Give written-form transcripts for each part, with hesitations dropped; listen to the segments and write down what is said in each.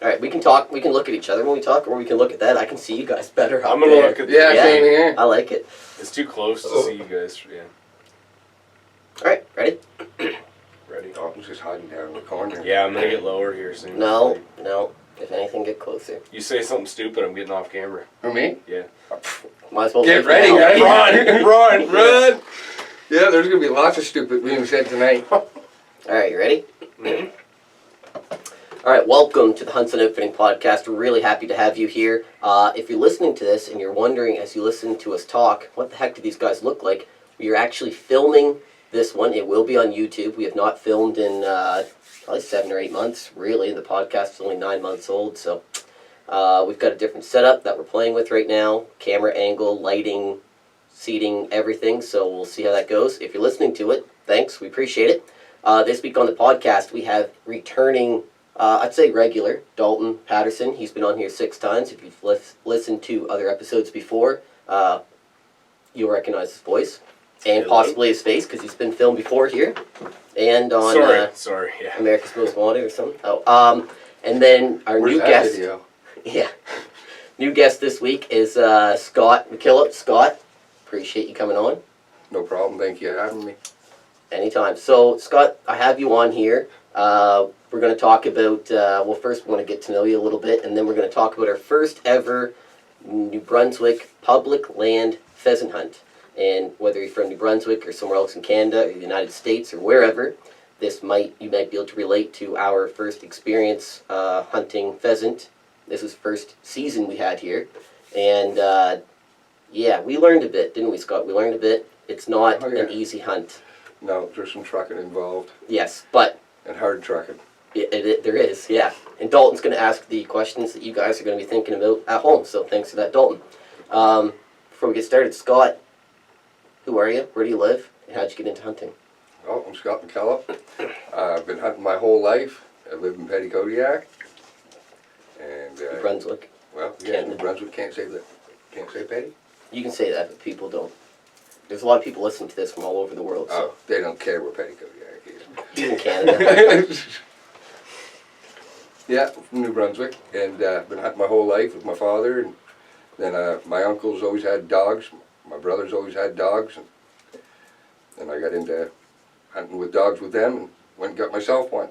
All right, we can talk. We can look at each other when we talk, or we can look at that. I can see you guys better. I'm gonna look at same here. I like it. It's too close to see you guys. Yeah. All right, ready? Ready? Dalton's just hiding down in the corner. Yeah, I'm gonna get lower here soon. No. If anything, get closer. You say something stupid, I'm getting off camera. For me? Yeah. Might as well Get leave ready, now. guys. Run! Yeah, there's gonna be lots of stupid being said tonight. All right, you ready? All right, welcome to the Hunts and Outfitting Podcast. We're really happy to have you here. If you're listening to this and you're wondering as you listen to us talk, what the heck do these guys look like? We are actually filming this one. It will be on YouTube. We have not filmed in probably 7 or 8 months, really. The podcast is only 9 months old, so we've got a different setup that we're playing with right now. Camera angle, lighting, seating, everything, so we'll see how that goes. If you're listening to it, thanks. We appreciate it. This week on the podcast, we have returning... I'd say regular, Dalton Patterson. He's been on here 6 times. If you've listened to other episodes before, you'll recognize his voice and possibly his face because he's been filmed before here and on yeah. America's Most Wanted or something. And then our new guest. Video? Yeah, new guest this week is Scott McKillop. Scott, appreciate you coming on. No problem. Thank you for having me. Anytime. So, Scott, I have you on here. We're going to talk about, first we want to get to know you a little bit, and then we're going to talk about our first ever New Brunswick public land pheasant hunt. And whether you're from New Brunswick or somewhere else in Canada or the United States or wherever, you might be able to relate to our first experience hunting pheasant. This was the first season we had here. And, we learned a bit, didn't we, Scott? We learned a bit. It's not an easy hunt. No, there's some trucking involved. Yes, but... And hard trucking. There is, yeah. And Dalton's going to ask the questions that you guys are going to be thinking about at home, so thanks for that, Dalton. Before we get started, Scott, who are you? Where do you live? And how'd you get into hunting? Well, I'm Scott McKillop. I've been hunting my whole life. I live in Petty-Kodiak. And, New Brunswick. Well, yeah, New Brunswick can't say that. Can't say Petty? You can say that, but people don't. There's a lot of people listening to this from all over the world. So. Oh, they don't care where Petty-Kodiak is. Even Canada. Yeah, from New Brunswick, and been hunting my whole life with my father, and then my uncles always had dogs, my brothers always had dogs, and then I got into hunting with dogs with them, and went and got myself one.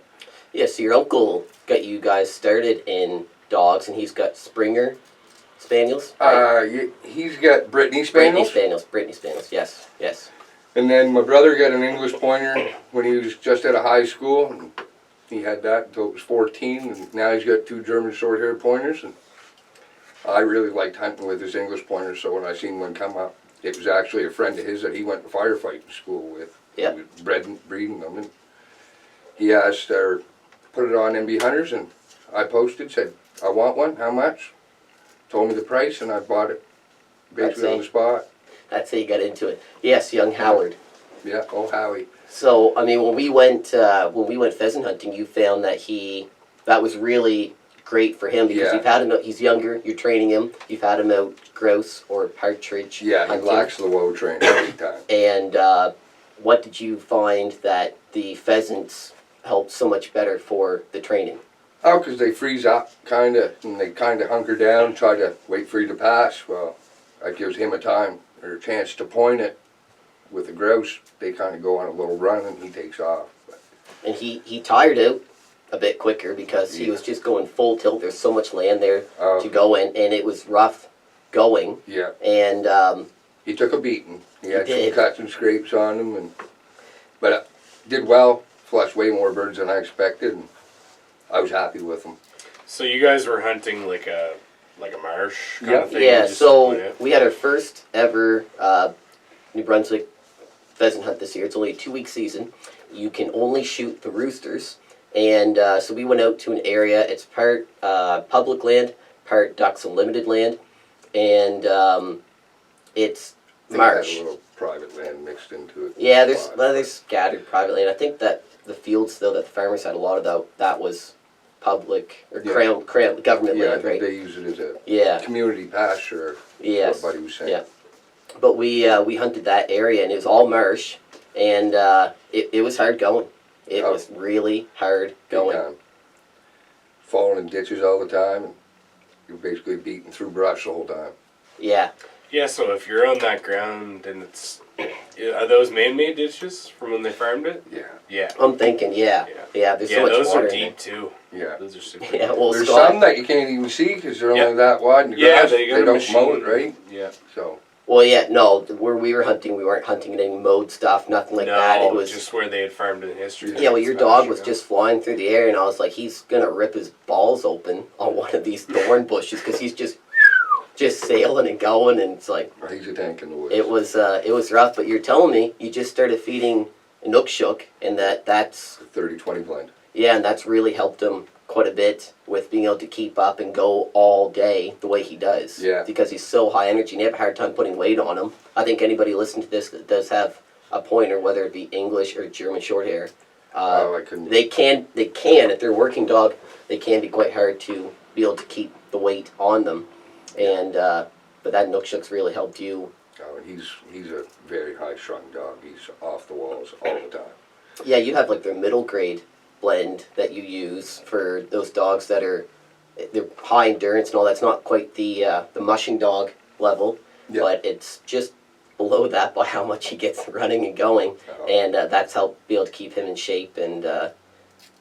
Yeah, so your uncle got you guys started in dogs, and he's got Springer Spaniels, right? He's got Brittany Spaniels. Brittany Spaniels, yes. And then my brother got an English pointer when he was just out of high school, and he had that until it was 14, and now he's got 2 German short-haired pointers, and I really liked hunting with his English pointers, so when I seen one come up, it was actually a friend of his that he went to firefighting school with. Yeah. He was breeding them, and he asked, put it on MB Hunters, and I posted, said, I want one, how much? Told me the price, and I bought it basically on the spot. That's how you got into it. Yes, young Howard. Yeah, oh Howie. So, I mean, when we went pheasant hunting, you found that that was really great for him because you've had him out, he's younger, you're training him, you've had him out grouse or partridge Yeah, hunting. he lacks the low train every time. And what did you find that the pheasants helped so much better for the training? Oh, because they freeze up, kind of, and they kind of hunker down, try to wait for you to pass. Well, that gives him a time or a chance to point it. With the grouse, they kind of go on a little run and he takes off. But. And he tired out a bit quicker because he was just going full tilt. There's so much land there to go in, and it was rough going. Yeah. And he took a beating. He had some cuts and scrapes on him, but did well. Flushed way more birds than I expected, and I was happy with him. So you guys were hunting like a marsh kind of thing? Yeah, so we had our first ever New Brunswick pheasant hunt this year. It's only a 2-week season. You can only shoot the roosters. And so we went out to an area. It's part public land, part Ducks Unlimited land. And it's marsh. Had a little private land mixed into it. Yeah, there's scattered private land. I think that the fields, though, that the farmers had, a lot of that was public or crown government land, right? They use it as a community pasture. Yes. What Buddy was saying. Yeah. But we hunted that area, and it was all marsh, and it was hard going. It was really hard going. falling in ditches all the time, and you're basically beating through brush the whole time. Yeah. Yeah, so if you're on that ground and it's... Are those man-made ditches from when they farmed it? Yeah. Yeah. I'm thinking, yeah. Yeah. Yeah, there's Yeah, so much those water are in there. deep too. Yeah. Those are super Yeah, deep. well, There's Scott, some that you can't even see because they're Yep. only that wide in the Yeah, grass. they got a don't machine. mow it, right? Yeah. So, well, yeah, no, where we were hunting, we weren't hunting any mowed stuff, nothing like no, that. It was just where they had farmed in history. yeah, well, your dog was yeah. just flying through the air, and I was like, he's gonna rip his balls open on one of these thorn bushes because he's just sailing and going, and it's like he's a tank in the woods. it was rough. But you're telling me you just started feeding Nookshook, and that's 30-20 blend. yeah, and that's really helped him quite a bit with being able to keep up and go all day the way he does. Yeah. Because he's so high energy, and you have a hard time putting weight on him. I think anybody listening to this that does have a pointer, whether it be English or German Shorthair, I couldn't. they can if they're a working dog, they can be quite hard to be able to keep the weight on them. And but that Nookshook's really helped you. Oh, and he's a very high strung dog. He's off the walls all the time. Yeah, you have like their middle grade blend that you use for those dogs that are they're high endurance and all. That's not quite the mushing dog level, Yeah. but it's just below that by how much he gets running and going, Uh-huh. and that's helped be able to keep him in shape. And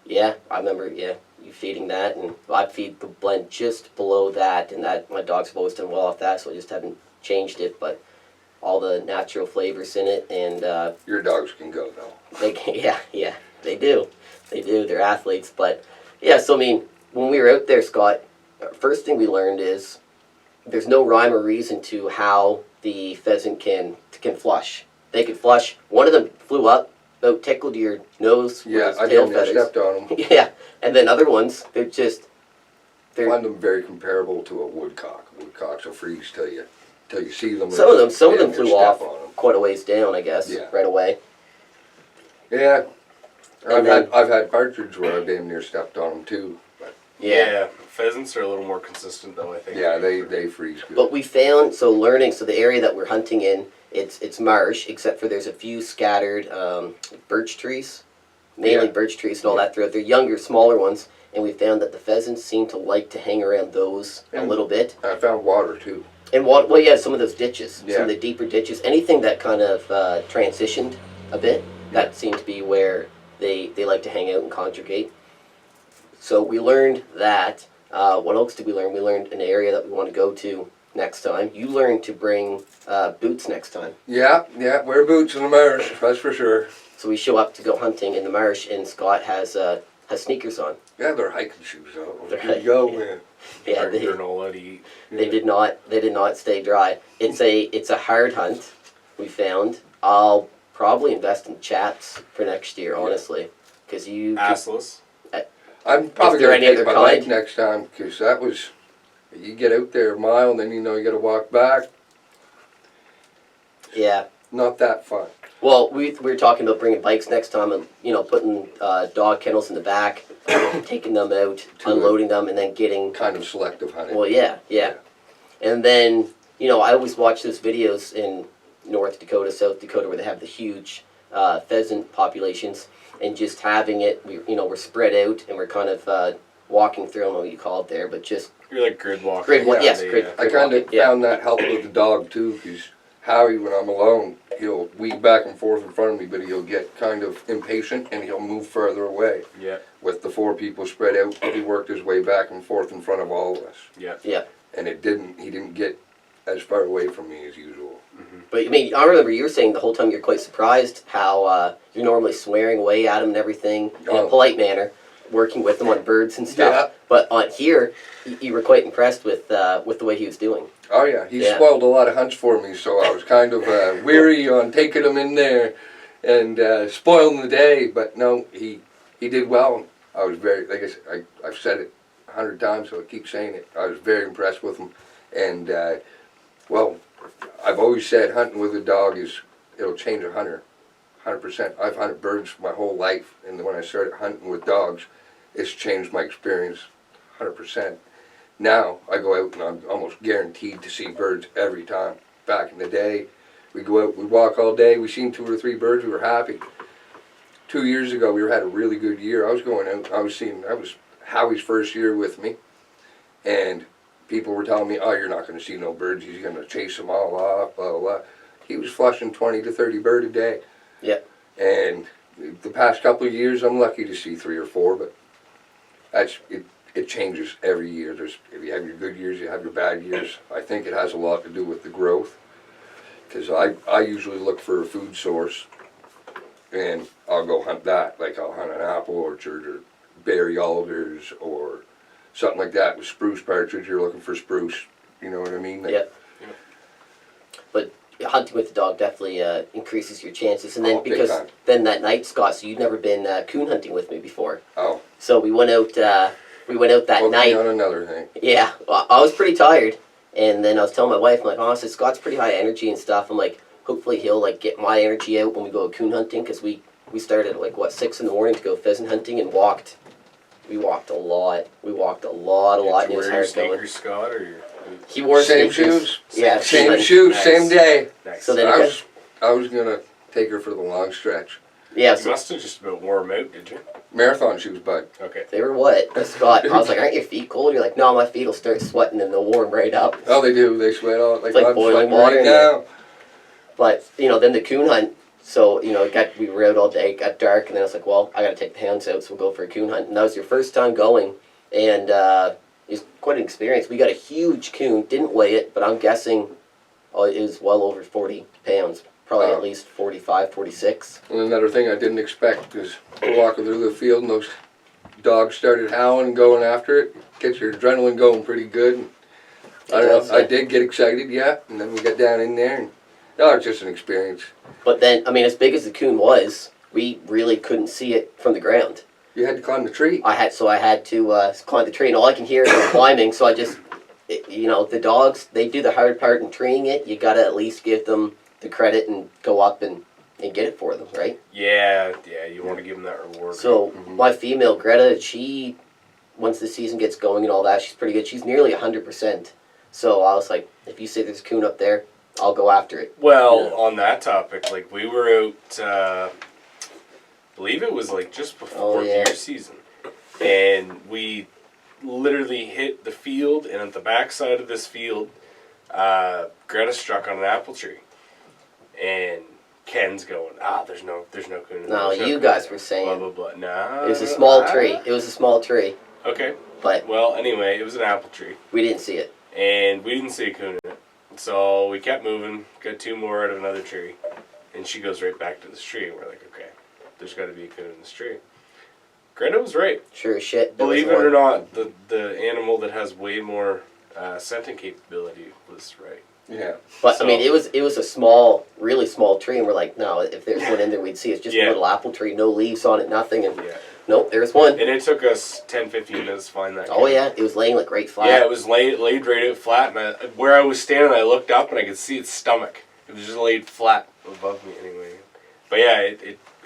yeah, I remember you feeding that, and I feed the blend just below that, and that my dogs have always done well off that, so I just haven't changed it, but all the natural flavors in it, and Your dogs can go though. they can, yeah, they do. They're athletes, but yeah. So I mean, when we were out there, Scott, first thing we learned is there's no rhyme or reason to how the pheasant can flush. They could flush. One of them flew up, about tickled your nose Yeah, with I his tail damn near feathers. stepped on them. Yeah, and then other ones, they're I find them very comparable to a woodcock. Woodcocks will freeze till you see them. some of them damn near flew step off on 'em. quite a ways down, I guess, Yeah. right away. Yeah, And then- I've had partridge where I damn near stepped on them too. But Yeah. Pheasants are a little more consistent though, I think. yeah, they freeze good. But we found, so the area that we're hunting in, it's marsh, except for there's a few scattered birch trees, mainly Yeah. birch trees and all that throughout. They're younger, smaller ones, and we found that the pheasants seem to like to hang around those a And- little bit. I found water too. And well, yeah, some of those ditches, some Yeah. of the deeper ditches, anything that kind of transitioned a bit, that seemed to be where they like to hang out and congregate. So we learned that. What else did we learn? We learned an area that we want to go to next time. You learned to bring boots next time. Yeah, wear boots in the marsh, that's for sure. So we show up to go hunting in the marsh, and Scott has sneakers on. Yeah, they're hiking shoes though. They're There you go. hiking. Yeah. Yeah, Or they granola to eat. did not stay dry. It's a hard hunt. We found. I'll probably invest in chaps for next year, honestly, because you. Assless. I'm probably there gonna any take other my kind? bike next time because that was. You get out there a mile, and then you know you got to walk back. Yeah. Not that fun. Well, we were talking about bringing bikes next time, and putting dog kennels in the back, taking them out, unloading them, and then getting. Kind of selective hunting. Well, yeah. And then I always watch those videos in North Dakota, South Dakota, where they have the huge pheasant populations, and just having it. We're spread out, and we're kind of walking through. I don't know what you call it there, but just You're like grid walking. grid. Yeah, Yes, they, grid. I kind of Yeah. found that helped with the dog too, because Howie, when I'm alone, he'll weave back and forth in front of me, but he'll get kind of impatient and he'll move further away. Yeah. With the 4 people spread out, he worked his way back and forth in front of all of us, Yeah. Yeah. and he didn't get as far away from me as usual. But I mean, I remember you were saying the whole time you're quite surprised how you're normally swearing away at him and everything in a Oh. polite manner, working with him on birds and stuff. Yeah. But on here, you were quite impressed with the way he was doing. Oh yeah, he Yeah. spoiled a lot of hunts for me, so I was kind of weary on taking him in there and spoiling the day. But no, he did well. I was very, like I said, I've said it 100 times, so I keep saying it. I was very impressed with him, and well, I've always said hunting with a dog it'll change a hunter, 100%. I've hunted birds my whole life, and when I started hunting with dogs, it's changed my experience 100%. Now I go out and I'm almost guaranteed to see birds every time. Back in the day, we go out, we walk all day, we seen 2 or 3 birds, we were happy. 2 years ago, we had a really good year. I was going out, I was Howie's first year with me, and people were telling me, "Oh, you're not going to see no birds. He's going to chase them all off." Blah blah blah. He was flushing 20 to 30 bird a day. Yep. And the past couple of years, I'm lucky to see 3 or 4, but that's it. It changes every year. If you have your good years, you have your bad years. I think it has a lot to do with the growth, because I usually look for a food source, and I'll go hunt that. Like I'll hunt an apple orchard or berry alders or something like that. With spruce partridge, you're looking for spruce. You know what I mean? Like, Yep. But hunting with the dog definitely increases your chances. And then big because time. then that night, Scott, so you'd never been coon hunting with me before. Oh, So we went out that put night. me on another thing. Yeah, well, I was pretty tired, and then I was telling my wife, I'm like, honestly, Scott's pretty high energy and stuff. I'm like, hopefully he'll like get my energy out when we go coon hunting, because we started at like 6 in the morning to go pheasant hunting and walked. We walked a lot. We walked a lot. Did And you it was wear your hard going. sneakers, Scott, or your He wore Same sneakers. shoes. Yeah, Same nice. shoes, Nice. same day. nice? So then I was gonna take her for the long stretch. Yeah, you so must have just about wore 'em out, did you? Marathon shoes, bud. Okay. they were what? Scott, I was like, aren't your feet cold? You're like, no, my feet will start sweating and they'll warm right up. Oh, they do. They sweat all like, It's like I'm boiling sweating water right in there. now. But then the coon hunt. So we were out all day. It got dark, and then I was like, well, I got to take the hounds out, so we'll go for a coon hunt. And that was your first time going, and it was quite an experience. We got a huge coon. Didn't weigh it, but I'm guessing it was well over 40 pounds. Probably Wow. at least 45, 46. And another thing I didn't expect is walking through the field and those dogs started howling and going after it. Gets your adrenaline going pretty good. I don't know. I did get excited, yeah. And then we got down in there, and it's just an experience. But then, as big as the coon was, we really couldn't see it from the ground. You had to climb the tree. I had to climb the tree, and all I can hear is them climbing. So I just, the dogs, they do the hard part in treeing it. You got to at least give them the credit and go up and get it for them, right? Yeah, you want to give them that reward. So my female Greta, she, once the season gets going and all that, she's pretty good. She's nearly 100%. So I was like, if you say there's a coon up there, I'll go after it. Well, on that topic, like we were out, I believe it was like just before deer season, and we literally hit the field, and at the backside of this field, Greta struck on an apple tree, and Ken's going, there's no coon. No, There's you coon guys there. were saying blah blah blah. No, it was a small tree. It was a small tree, Okay. but Well, anyway, it was an apple tree, we didn't see it. and we didn't see a coon in it. So we kept moving, got 2 more out of another tree, and she goes right back to this tree. And we're like, okay, there's got to be a coon in this tree. Greta was right. Sure as shit. there was Believe it one. or not, the animal that has way more scenting capability was right. Yeah. But So- it was a small, really small tree, and we're like, no, if there's one in there, we'd see it. It's just Yeah. a little apple tree, no leaves on it, nothing, and Yeah. nope, there's one. And it took us 10-15 minutes to find that. Oh coon. yeah, it was laying like right flat. Yeah, it was laid right out flat, and where I was standing, I looked up and I could see its stomach. It was just laid flat above me anyway. But yeah,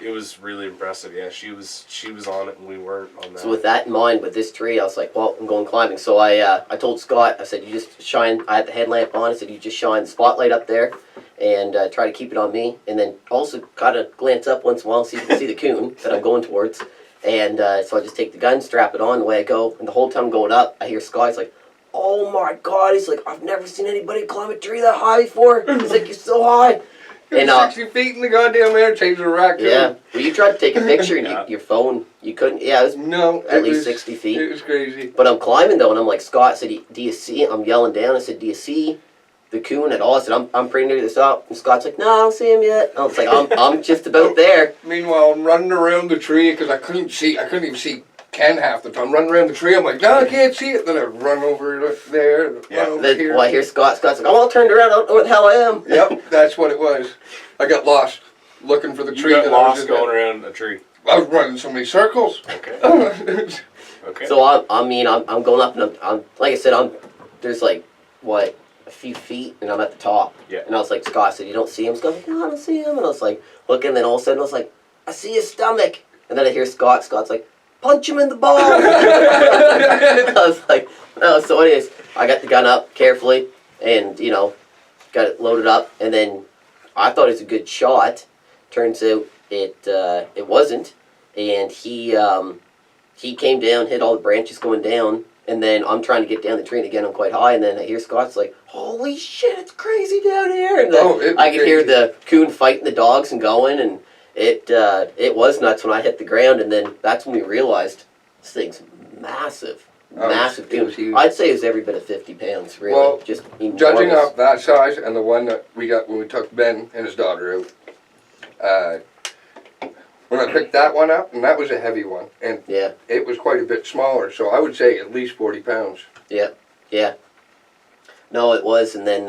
it was really impressive. Yeah, she was on it and we weren't on that. So with that in mind, with this tree, I was like, well, I'm going climbing. So I told Scott, I said, you just shine. I had the headlamp on. I said, you just shine the spotlight up there, and try to keep it on me, and then also kind of glance up once in a while and see if you can see the coon that I'm going towards. And so I just take the gun, strap it on, the way I go, and the whole time I'm going up, I hear Scott. He's like, oh my God! He's like, I've never seen anybody climb a tree that high before. He's like, you're so high. And 60 feet in the goddamn air, changing a raccoon. Yeah. Well, you tried to take a picture and Yeah. your phone, you couldn't. Yeah, it was No, at it least was, 60 feet. It was crazy. But I'm climbing though, and I'm like, Scott, I said, do you see it? I'm yelling down. I said, do you see the coon at all? I said, I'm pretty near this up. And Scott's like, no, I don't see him yet. I was like, I'm just about there. Meanwhile, I'm running around the tree because I couldn't even see Ken half the time. Running around the tree, I'm like, no, I can't see it. Then I run over there, Yeah. run over Then, here. well, I hear Scott's like, I'm all turned around. I don't know where the hell I am. Yep, that's what it was. I got lost looking for the You tree. got that I was lost in. going around a tree. I was running so many circles. Okay. Yeah, Okay. So I'm going up, and I'm like I said, there's like what, a few feet, and I'm at the top. Yeah. And I was like, Scott, I said, you don't see him? Scott's like, no, I don't see him. And I was like, looking, and then all of a sudden I was like, I see his stomach. And then I hear Scott's like, punch him in the ball. I was like, no. So anyways, I got the gun up carefully, and got it loaded up, and then I thought it was a good shot. Turns out it wasn't, and he he came down, hit all the branches going down, and then I'm trying to get down the tree, and again I'm quite high, and then I hear Scott's like, "Holy shit, it's crazy down here!" And then I could hear the coon fighting the dogs and going, and it was nuts when I hit the ground, and then that's when we realized this thing's massive. Massive coon. I'd say it was every bit of 50 pounds, really. Well, just enormous. Judging off that size and the one that we got when we took Ben and his daughter out, when I picked that one up, and that was a heavy one, and yeah, it was quite a bit smaller, so I would say at least 40 pounds. Yeah, yeah. No, it was, and then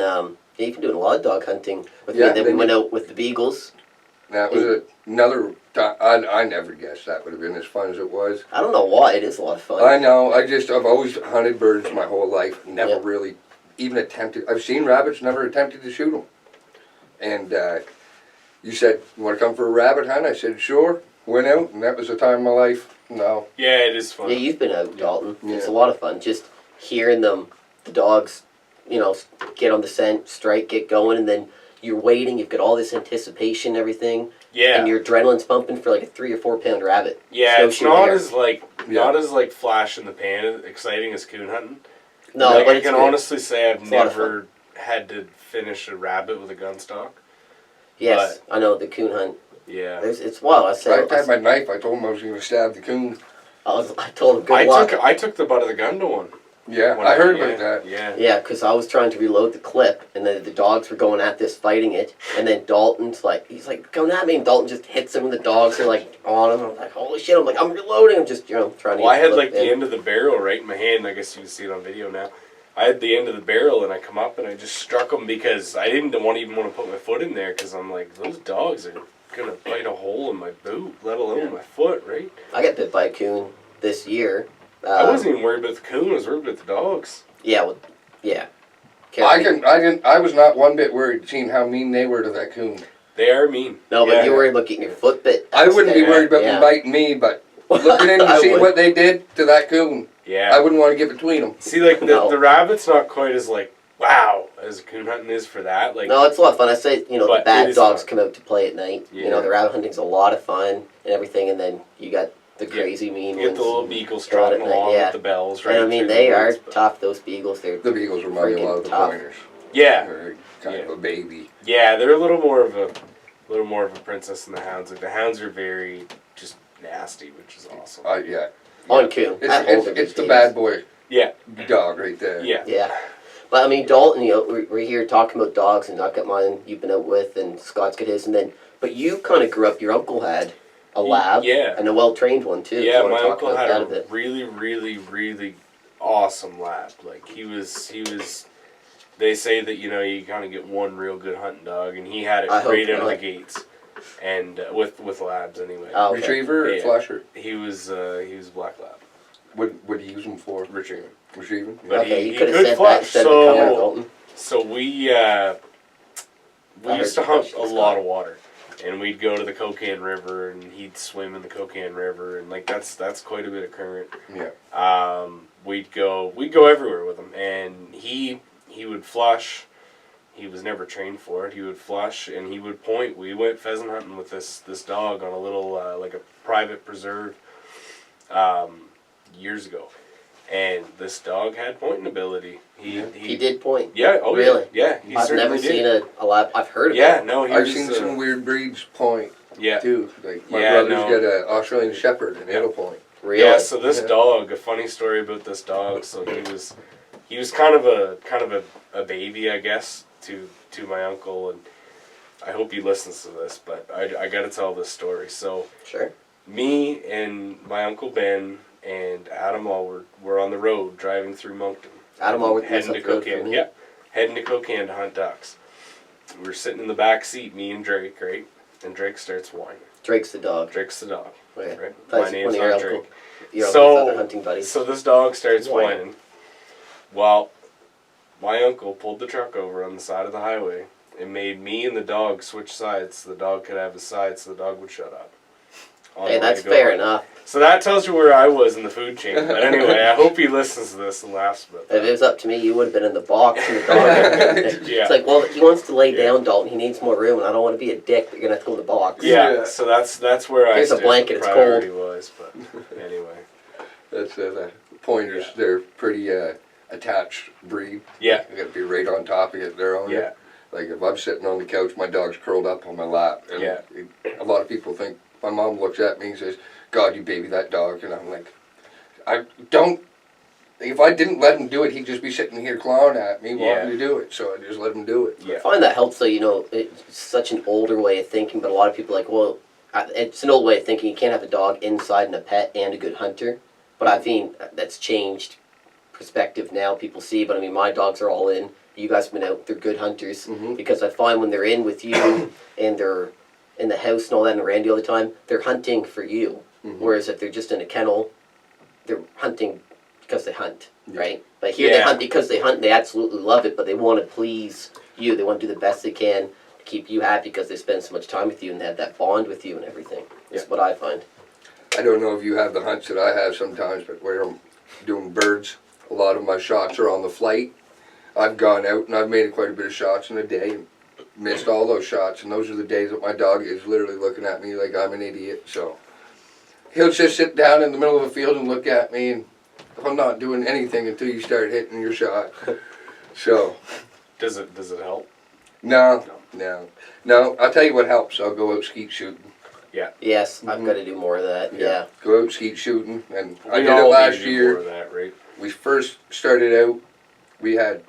you've been doing a lot of dog hunting with me. Then we went out with the beagles. That was another time. I never guessed that would have been as fun as it was. I don't know why. It is a lot of fun. I know. I've always hunted birds my whole life. Never really even attempted. I've seen rabbits. Never attempted to shoot them. And you said, "You want to come for a rabbit hunt?" I said, "Sure." Went out, and that was the time of my life. No. Yeah, it is fun. Yeah, you've been out, Dalton. Yeah. It's a lot of fun. Just hearing the dogs, get on the scent, strike, get going, and then you're waiting. You've got all this anticipation, everything. Yeah. And your adrenaline's pumping for like a 3 or 4 pound rabbit. Yeah, it's not as like flash in the pan exciting as coon hunting. No, like, but I can honestly say I've it's never had to finish a rabbit with a gun stock. Yes, I know the coon hunt. Yeah, it's wild. I had my knife. I told him I was going to stab the coon. I told him good luck. I took the butt of the gun to one. Yeah, I heard about that. Yeah. Yeah, because I was trying to reload the clip, and then the dogs were going at this, fighting it, and then Dalton's like, he's like, "Coming at me," and Dalton just hits him, and the dogs are like on him. I'm like, "Holy shit!" I'm like, "I'm reloading." I'm just trying to. Well, I had like the end of the barrel right in my hand. I guess you can see it on video now. I had the end of the barrel, and I come up and I just struck him because I didn't even want to put my foot in there because I'm like, those dogs are gonna bite a hole in my boot, let alone my foot, right? I got bit by a coon this year. I wasn't even worried about the coon. I was worried about the dogs. Yeah, well, yeah. I was not one bit worried seeing how mean they were to that coon. They are mean. No, but you're worried about getting your foot bit. I wouldn't be worried about them biting me, but looking in to see what they did to that coon, I wouldn't want to get between them. See, like the rabbit's not quite as like wow as coon hunting is for that. Like no, it's a lot of fun. I say the bad dogs come out to play at night. Yeah. The rabbit hunting's a lot of fun and everything, and then you got the crazy mean ones. You get the little beagles trotting along with the bells, right? And I mean, they are tough, those beagles. The beagles remind me a lot of the pointers. Yeah. They're kind of a baby. Yeah, they're a little more of a princess than the hounds. Like the hounds are very just nasty, which is awesome. On coon. It's the bad boy dog right there. Yeah. Yeah. But I mean, Dalton, we're here talking about dogs, and I've got mine you've been out with, and Scott's got his, and then, but you kind of grew up, your uncle had a lab, and a well-trained one too. Yeah, my uncle had a really, really, really awesome lab. Like he was. They say that you kind of get one real good hunting dog, and he had it right out of the gates, and with labs anyway. Oh, okay. Retriever or flusher? He was black lab. What do you use him for? Retrieving. But he could flush. So we used to hunt a lot of water. And we'd go to the Cocan River, and he'd swim in the Cocan River, and like that's quite a bit of current. Yeah. We'd go everywhere with him, and he would flush. He was never trained for it. He would flush, and he would point. We went pheasant hunting with this dog on a little like a private preserve years ago, and this dog had pointing ability. He did point. Yeah. Oh, really? Yeah. I've never seen a lab. I've heard of it. Yeah. No. I've seen some weird breeds point. Yeah. Too. Like my brother's got an Australian Shepherd, and it'll point. Really? Yeah. So this dog. A funny story about this dog. So he was kind of a baby, I guess, to my uncle, and I hope he listens to this. But I got to tell this story. So sure. Me and my uncle Ben and Adam all were on the road driving through Moncton. Adam all heading to Cocan. Yep, heading to Cocan to hunt ducks. We were sitting in the back seat, me and Drake, right? And Drake starts whining. Drake's the dog. Drake's the dog. Okay. Right? My name's not Drake. Your uncle's other hunting buddy. So this dog starts whining. Well, my uncle pulled the truck over on the side of the highway and made me and the dog switch sides so the dog could have his side so the dog would shut up. Hey, that's fair enough. So that tells you where I was in the food chain. But anyway, I hope he listens to this and laughs about that. If it was up to me, you would have been in the box and the dog. It's like, well, he wants to lay down, Dalton. He needs more room, and I don't want to be a dick, but you're going to throw the box. Yeah, so that's where Here's a blanket, it's cold. Was, but anyway. That's the pointers. Yeah. They're pretty attached breed. Yeah. You got to be right on top of it. They're on Yeah. it. Like if I'm sitting on the couch, my dog's curled up on my lap, and Yeah. a lot of people think my mom looks at me and says, "God, you baby that dog," and I'm like, I don't. If I didn't let him do it, he'd just be sitting here clawing at me, wanting to do it. So I just let him do it. Yeah. I find that helps, though. You know, it's such an older way of thinking, but a lot of people are like, well, it's an old way of thinking. You can't have a dog inside and a pet and a good hunter. But I think that's changed perspective now. People see, but I mean, my dogs are all in. You guys have been out. They're good hunters. Mhm. Because I find when they're in with you and they're in the house and all that and Randy all the time, they're hunting for you. Mhm. Whereas if they're just in a kennel, they're hunting because they hunt, Yeah. right? But here they Yeah. hunt because they hunt and they absolutely love it, but they want to please you. They want to do the best they can to keep you happy because they spend so much time with you and they have that bond with you and everything. That's what I find. I don't know if you have the hunts that I have sometimes, but where I'm doing birds, a lot of my shots are on the flight. I've gone out and I've made quite a bit of shots in a day and missed all those shots, and those are the days that my dog is literally looking at me like I'm an idiot. So he'll just sit down in the middle of a field and look at me, and I'm not doing anything until you start hitting your shot. So Does it help? no. I'll tell you what helps. I'll go out skeet shooting. Yes, I've got to do more of that. Yeah. Go out skeet shooting, and I We did it all last need to do year. more of that, right? We first started out, we had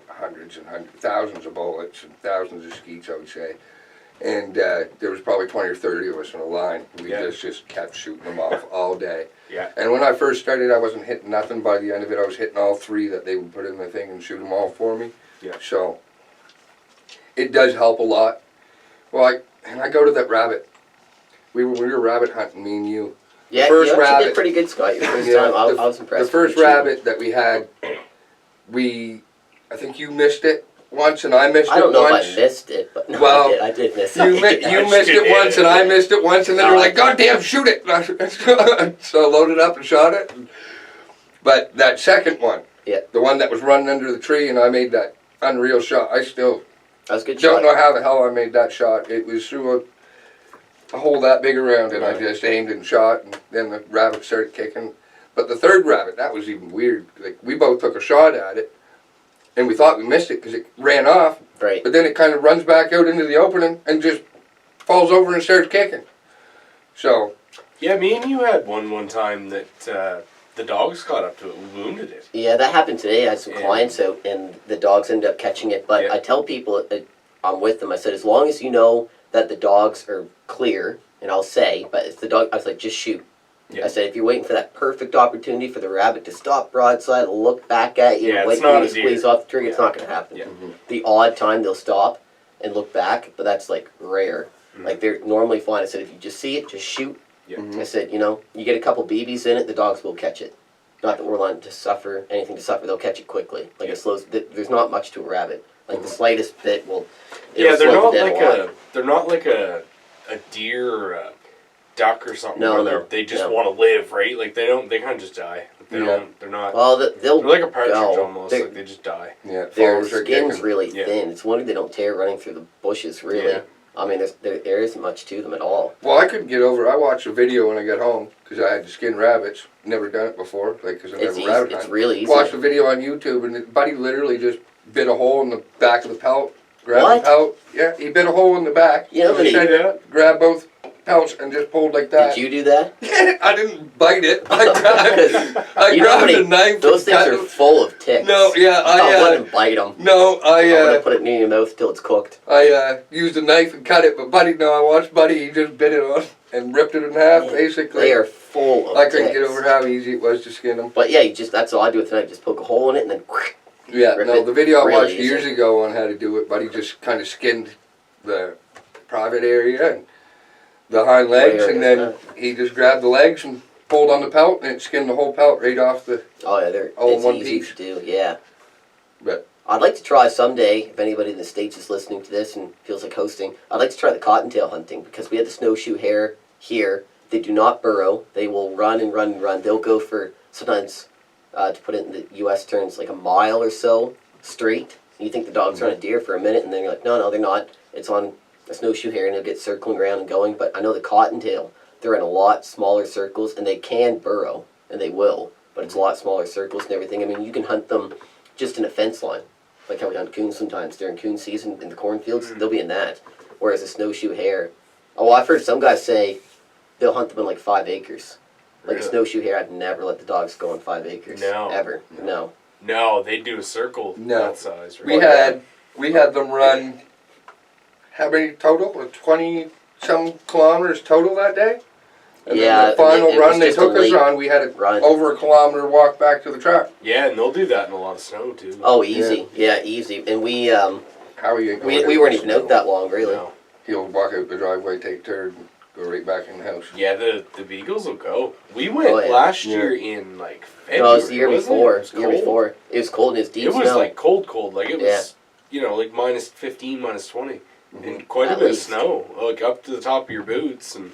hundreds and thousands of bullets and thousands of skeets, I would say. And there was probably 20 or 30 of us in a line. We just kept shooting them off all day. Yeah. And when I first started, I wasn't hitting nothing. By the end of it, I was hitting all three that they would put in the thing and shoot them all for me. Yeah. So it does help a lot. Well, I go to that rabbit. We were rabbit hunting, me and you. Yeah, first you actually rabbit- did pretty good, Scott, your first Yeah, time. I was impressed. The first with you. rabbit that we had, I think you missed it once and I missed it once. I don't know if I missed it, but no, Well, I did miss You, it. you missed it once and I missed it once, and then No, they were I- like, "God damn, shoot it!" So I loaded up and shot it. But that second one, the one that was running under the tree, and I made that unreal shot. I still That was a good don't shot. know how the hell I made that shot. It was through a hole that big around, and I just aimed and shot, and then the rabbit started kicking. But the third rabbit, that was even weird. Like, we both took a shot at it, and we thought we missed it because it ran off. Right. But then it kind of runs back out into the opening and just falls over and starts kicking. So Yeah, me and you had one time that the dogs caught up to it. We wounded it. Yeah, that happened today. I had some Yeah. clients out, and the dogs ended up catching it. But Yeah. I tell people, I'm with them, I said, as long as you know that the dogs are clear, and I'll say, but if the dog, I was like, just shoot. Yeah. I said, if you're waiting for that perfect opportunity for the rabbit to stop broadside, look back at you, Yeah, and it's wait for not you to a deer. squeeze off the trigger, it's Yeah. not going to happen. Yeah. The odd time they'll stop and look back, but that's like rare. Like they're normally fine. I said, if you just see it, just shoot. Yeah. I said, you know, you get a couple BBs in it, the dogs will catch it. Not that we're allowed to suffer anything to suffer. They'll catch it quickly. Like it slows. There's not much to a rabbit. Like the slightest bit will. Yeah, it'll they're slow not them like down a lot. they're not like a deer or a duck or something. No, where no, they just no. want to live, right? Like they kind of just die. Like, they Yeah. don't. They're not. Well, they'll. They're like a partridge go. almost. They're- Like they just die. yeah, Their followers are skin's kicking. really Yeah. thin. It's wonder they don't tear running through the bushes. Really. Yeah. I mean, there isn't much to them at all. Well, I couldn't get over. I watched a video when I got home because I had to skin rabbits. Never done it before, like because I It's never easy. rabbit It's hunted. really easy. Watched a video on YouTube, and the buddy literally just bit a hole in the back of the pelt. Grabbed What? the pelt. Yeah, he bit a hole in the back. You know how He many- said, grabbed both pelts and just pulled like that. Did you do that? I didn't bite it. I grabbed You know how a many- knife. Those and things cut are them. full of ticks. No, yeah, I wouldn't bite them. no, I wouldn't put it near your mouth till it's cooked. I used a knife and cut it, but Buddy, no, I watched Buddy, he just bit it on and ripped it in half, Man, basically. They are full of I couldn't ticks. get over how easy it was to skin them. But yeah, that's all I do with the knife. Just poke a hole in it and then. Yeah, Rip no, it the video I really watched years easy. ago on how to do it, Buddy just kind of skinned the private area and the hind legs, Where and is then that? he just grabbed the legs and pulled on the pelt, and it skinned the whole pelt right off the. Oh yeah, they're All in it's one easy piece. to do. Yeah. But I'd like to try someday, if anybody in the States is listening to this and feels like hosting, I'd like to try the cottontail hunting because we had the snowshoe hare here. They do not burrow. They will run and run and run. They'll go for, sometimes, to put it in the U.S. terms, like a mile or so straight. You think the dog's on a deer for a minute, and then you're like, no, they're not. It's on a snowshoe hare, and they'll get circling around and going. But I know the cottontail, they're in a lot smaller circles, and they can burrow. and they will, but it's a lot smaller circles and everything. I mean, you can hunt them just in a fence line, like how we hunt coons sometimes during coon season in the cornfields. They'll be in that. Whereas a snowshoe hare, oh, I've heard some guys say they'll hunt them in like 5 acres. Like Really? a snowshoe hare, I'd never let the dogs go on 5 acres. No. Ever. No. No, they do a circle No. that size. Right? We had them run, how many total? 20 some kilometers total that day? And Yeah, then the final it run was they just a took us late on, we had run. over a kilometer walk back to the truck. Yeah, and they'll do that in a lot of snow too. Oh, easy. Yeah, easy. And we How are you going we weren't even out that long, really. No. He'll walk out the driveway, take a turn, and go right back in the house. Yeah, the Beagles will go. We went Oh, yeah. last year in like February. No, it was the year wasn't before. It? It was The year cold. before. It was cold and it was deep It was snow. like cold. Like it Yeah. was, like minus 15, minus 20. Mhm. And quite a At bit least. of snow. Like up to the top of your boots. And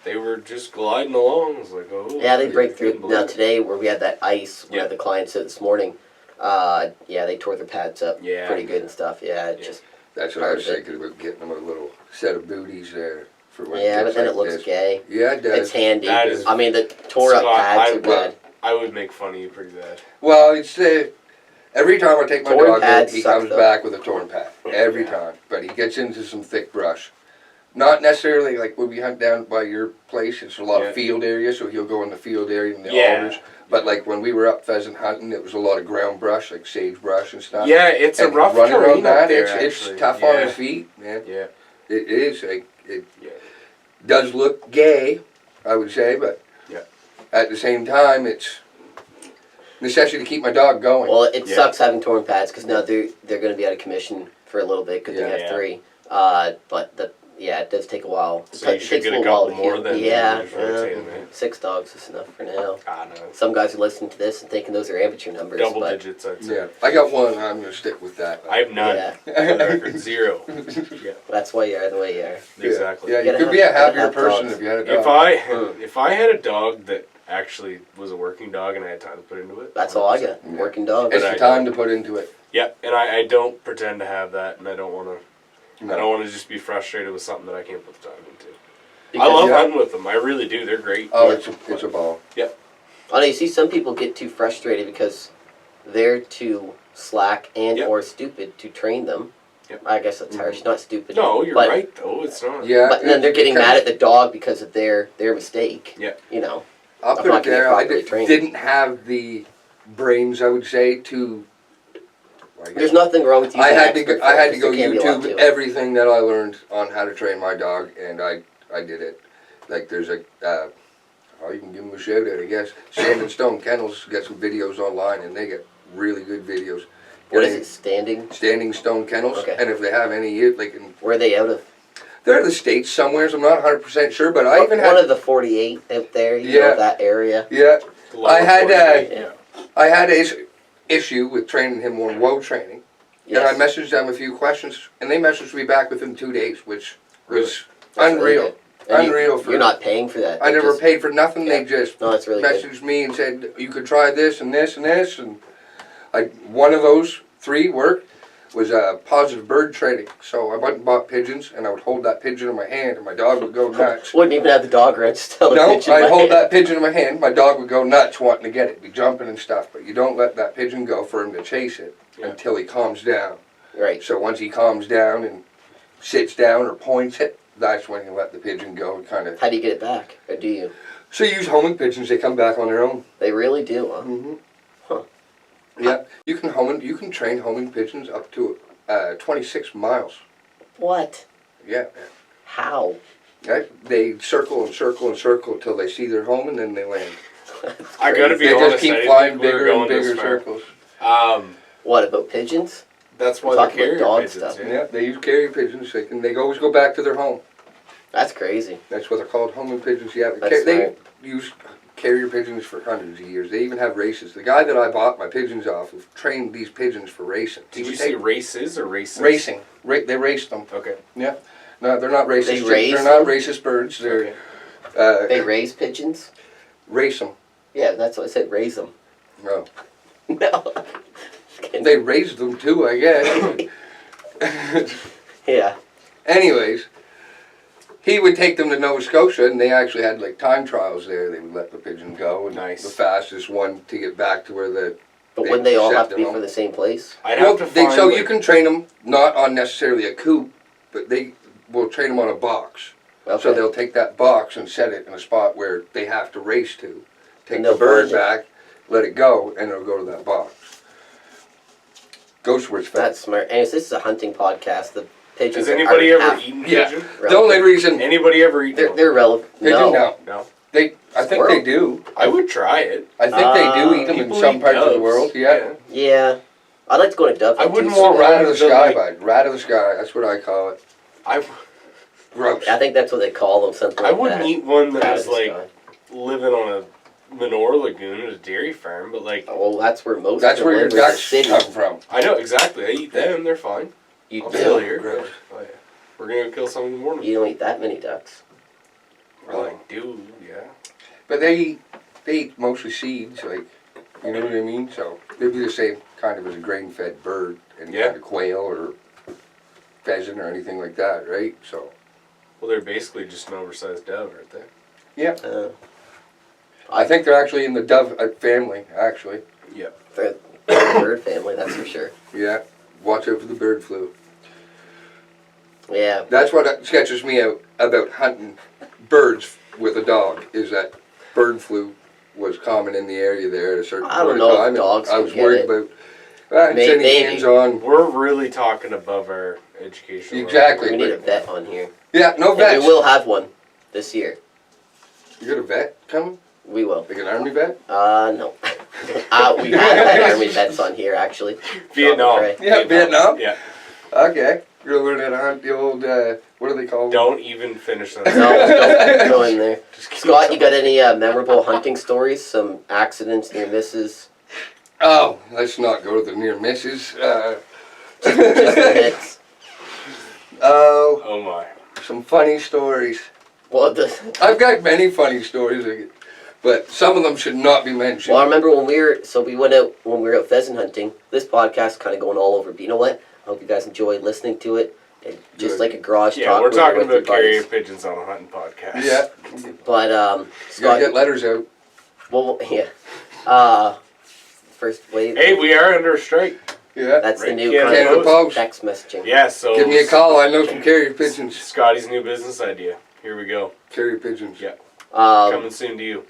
they were just gliding along. I was like, oh. Yeah, they break couldn't through. believe Now it. today, where we had that ice, where Yeah. the client said this morning, yeah, they tore their pads up Yeah. pretty good and stuff. Yeah, it Yeah. just That's what I was Perfect. thinking about, getting them a little set of booties there. For when yeah, but gets then like it looks this. gay. Yeah, it does. It's handy. That is- I mean, the tore up Scott, pads are bad. I would make fun of you pretty bad. Well, it's every time I take my Torn dog out, pads he suck, comes though. back with a torn pad. Every Yeah. time. But he gets into some thick brush. Not necessarily like when we hunt down by your place, it's a lot Yeah. of field area, so he'll go in the field area and the Yeah. alders. But like when we were up pheasant hunting, it was a lot of ground brush, like sagebrush and stuff. Yeah, it's a And rough running terrain on that, up there, it's actually. tough yeah. on his feet, man. Yeah. It is. Like, it Yeah. does look gay, I would say, but Yeah. at the same time, it's necessity to keep my dog going. Well, it Yeah. sucks having torn pads because now they're going to be out of commission for a little bit because they Yeah. have Yeah. 3. But it does take a while. So you It should takes get a little while couple to more heal. than Yeah, just rotating, right? 6 dogs is enough for now. Ah, no. Some guys are listening to this and thinking those are amateur numbers. Double but digits, I'd say. Yeah, I got one. I'm gonna stick with that. I have none. Yeah. For the record, 0. Yeah, That's why you are the way you are. exactly. Yeah, you Gotta could have- be a gotta happier have person dogs. if you had a If dog. if I had a dog that actually was a working dog and I had time to put into it, That's all I got. Yeah. Working dogs. It's But the I time to put into it. yeah, and I don't pretend to have that, and I don't want to. No. I don't want to just be frustrated with something that I can't put the time into. Because- I love Yeah. hunting with them. I really do. They're great. Oh, Yeah. it's a ball. Oh, no, you see, some people get too frustrated because they're too slack and Yep. or stupid to train them. Yep. I guess that's harsh. Not stupid. No, you're but, right though. It's not. Yeah, But then they're getting because- mad at the dog because of their mistake. Yeah. You know. I'll I'm put not it gonna there. I properly train. didn't have the brains, I would say, to. There's nothing wrong with you. I had to go There can be a lot to YouTube it. everything that I learned on how to train my dog, and I did it. Like there's a, oh, you can give them a shout out, I guess. Sand and Stone Kennels got some videos online, and they get really good videos. What is it? Standing Stone Kennels, Okay. and if they have any, like Where are they out of? they're in the States somewhere. So I'm not 100% sure, but I even One had of the 48 out there. You Yeah. know that area. yeah. The lower I had, 48, yeah. I had a issue with training him on woe training, and I Yes. messaged them a few questions, and they messaged me back within 2 days, which was That's really unreal. good. And Unreal for You're not paying for that. I They never just- paid for nothing. Yeah. They just No, that's really good. messaged me and said you could try this and this and this, and one of those 3 worked. Was positive bird training. So I went and bought pigeons, and I would hold that pigeon in my hand, and my dog would go nuts. Wouldn't even have the dog around. Just tell the No, pigeon I'd my hold hand. that pigeon in my hand. My dog would go nuts wanting to get it, be jumping and stuff. But you don't let that pigeon go for him to chase it Yeah. until he calms down. Right. So once he calms down and sits down or points it, that's when you let the pigeon go and kind of. How do you get it back? Or do you? So you use homing pigeons; they come back on their own. They really do, huh? Mm-hmm. Huh. Yeah, you can train homing pigeons up to 26 miles. What? Yeah. How? Right? They circle and circle and circle until they see their home, and then they land. I gotta be They honest. just keep I didn't flying think we were bigger and going this bigger far. circles. What about pigeons? That's why We're they're talking about carrier dog pigeons. stuff. Yeah. Yeah, they use carrier pigeons. They always go back to their home. That's crazy. That's what they're called, homing pigeons. Yeah, That's they right. use carrier pigeons for hundreds of years. They even have races. The guy that I bought my pigeons off have trained these pigeons for racing. Did you say races or races? racing? They race them. Okay. Yeah. No, they're not racist. They raise They're not them? racist birds. They're Okay. They raise pigeons? race them. Yeah, that's what I said. Raise them. No, No. they raised them too, I guess. Yeah. Anyways, he would take them to Nova Scotia, and they actually had like time trials there. They would let the pigeon go, and Nice. the fastest one to get back to where the. But wouldn't they all set have to be them for up. the same place? I'd Well, have to find. so like, you can train them not on necessarily a coop, but they will train them on a box. Okay. So they'll take that box and set it in a spot where they have to race to. Take And the they'll bird find it. back, let it go, and it'll go to that box. Goes where it's fed. That's smart. Anyways, this is a hunting podcast. The pigeons Has anybody are ever half eaten Yeah. pigeon? The only reason Anybody ever eaten? one? They're relevant. they No. do now, No. I think they do. I would try it. I think they do eat them in People some eat parts of the doves. world. Yeah. Yeah. I'd like to go to dove. I hunt, wouldn't too, want so- Rat of the They're sky, like- bud. Rat of the sky. That's what I call it. I Gross. I think that's what they call them. Something like wouldn't that. eat one that Rat was of the like sky. living on a manure lagoon at a dairy farm, but like Oh, well, that's where most. That's of where them your live, in the ducks city. come from. I know exactly. I eat them. They're fine. You I'll do. still here. Gross. Oh, yeah. We're gonna kill some in the morning. You don't eat that many ducks. Well, I do. Yeah. But they eat mostly seeds, like, you know what I mean? So they'd be the same kind of as a grain-fed bird, and Yeah. kind of quail or pheasant or anything like that, right? So Well, they're basically just an oversized dove, aren't they? yeah, Uh, I think they're actually in the dove family. Actually, for the bird family, that's for sure. yeah. Watch out for the bird flu. Yeah. That's what sketches me out about hunting birds with a dog. Is that bird flu was common in the area there at a certain I don't point know of if time. and dogs I can was get worried it. about Maybe. sending hands on. We're really talking above our education. Exactly. We need a vet on here. Yeah, no And vets. we will have one this year. You got a vet coming? We will. Like an army vet? No. We have had army vets on here, actually. Vietnam. Sean McRae. Yeah, Vietnam? Yeah. Okay. You're learning how to hunt the old, what do they call them? Don't even finish that. No, don't go in there. Just keep Scott, you got any memorable hunting stories? Some accidents, near misses, Oh, let's not go to the near misses. just the hits? Oh, Oh my. some funny stories. Well, I've got many funny stories, but some of them should not be mentioned. well, I remember when we went out when we were out pheasant hunting. This podcast is kind of going all over, but you know what? I hope you guys enjoyed listening to it. And just Good. like a garage Yeah, talk. we're with talking your about carrier buddies. pigeons on a hunting podcast. Yeah. But You gotta Scott, get letters out. well, yeah. First wave. Hey, we are under a strike. Yeah. That's the Right, new Canada kind of Post. text messaging. Yeah, so Give me a call. I know some carrier pigeons. Scotty's new business idea. Here we go. Carrier pigeons. Yeah. Um, Coming soon to you.